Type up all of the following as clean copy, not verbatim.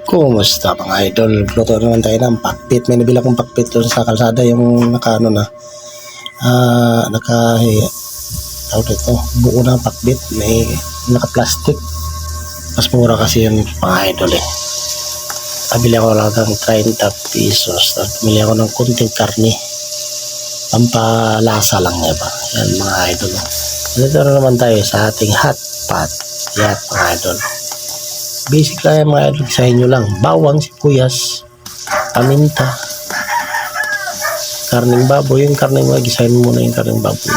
Kumusta mga idol? Luto naman tayo ng pakpit. May nabila kong pakpit doon sa kalsada, yung naka tawag ito, buo ng pakbit, may naka plastic. Mas mura kasi yun mga idol eh. Kabili ako lang ng 30 pesos. Bumili ako ng kunting karne, pampalasa lang, diba? Yan mga idol. Dito na naman tayo sa ating hot pot. Yan mga idol, basic lang yan mga idol. Isahin nyo lang bawang, sibuyas, paminta, karning baboy. Yung karning baboy, isahin mo muna yung karning baboy,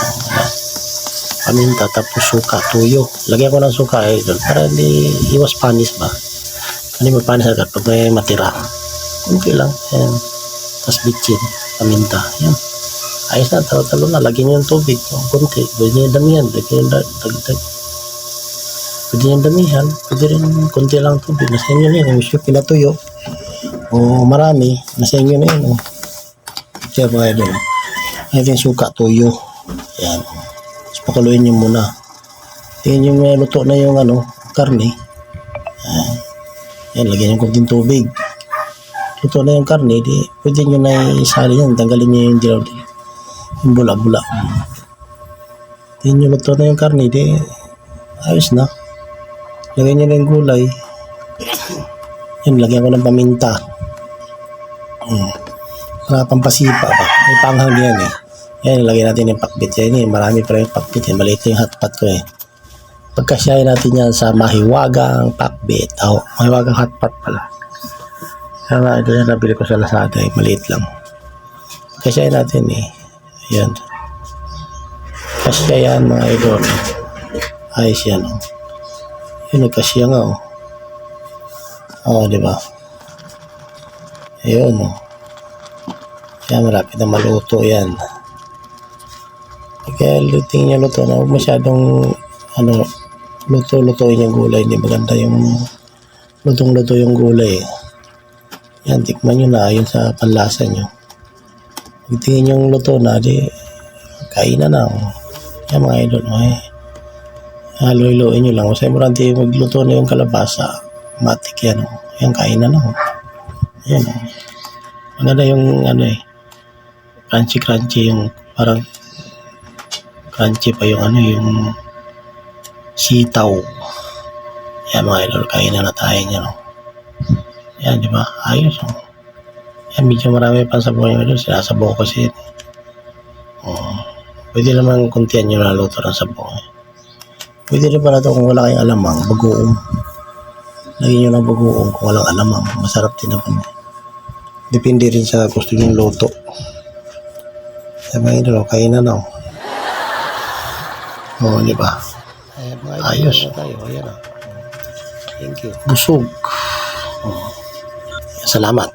paminta, tapos suka, tuyo. Lagyan ko ng suka idol para hindi iwas panis ba, hindi mapanis agad pag may matira. Kunti lang yan. Tapos bitchin, paminta, yan, ayos na. Talo-talo na. Lagyan nyo yung tubig kunti, pwede nyo damihan, pwede nyo damihan, pwede rin kunti lang tubig. Nasa inyo na yun kung gusto pinatuyo o marami, nasa inyo na yun. Kaya mga idol, ito yung suka, tuyo, yan. Tapos pakaluin nyo muna. Tingin nyo may luto na yung karne, yan, lagyan nyo kunting tubig. Luto na yung karne, di pwede nyo na isali yan, tanggalin nyo yung dilaw, yung bula-bula. Tingin nyo luto na yung karne, di ayos na. Lagyan nyo na yung gulay. Yan, lagyan ko ng paminta. Para pampasipa ba, may panghang yan eh. Yan, lagyan natin yung pakbit. Yan eh, marami pa rin yung pakbit eh. Maliit yung hotpot ko eh. Pagkasyahin natin yan sa mahiwagang pakbit. Mahiwagang hotpot pala. Sana ito yan, nabili ko sa Lazada eh. Maliit lang. Pagkasyahin natin eh. Yan. Kasya yan mga idol. Ayos yan oh. Yun, nagkasya nga diba? Ayun yan, malapit na maluto yan. Kaya tingin nyo luto na, huwag masyadong luto-lutoin yung gulay. Hindi maganda yung lutong-luto yung gulay. Yan, tikman nyo na yun sa panlasa nyo. Pag tingin yung luto na, di kainan na yan mga idol. Halo-haloin nyo lang. Masaya mo ranti magluto na yung kalabasa. Matik yan. Yan, kainan na. Yan. Maganda yung crunchy-crunchy, yung parang crunchy pa yung yung sitaw. Yan mga idol, kainan na tayo niya. Yan, di ba? Ayos. Yan, medyo marami pa sa buhay nyo. Sinasabaw ko siya. Pwede naman kuntihan nyo na luto ng sabaw. Pwede rin pala ito kung wala kayong alamang, bagoong. Lagyan nyo ng bagoong kung walang alamang. Masarap din naman. Depende rin sa gusto nyo luto. Sabi nyo, kainan na. Di ba? Ayos. Thank you. Busog. Salamat.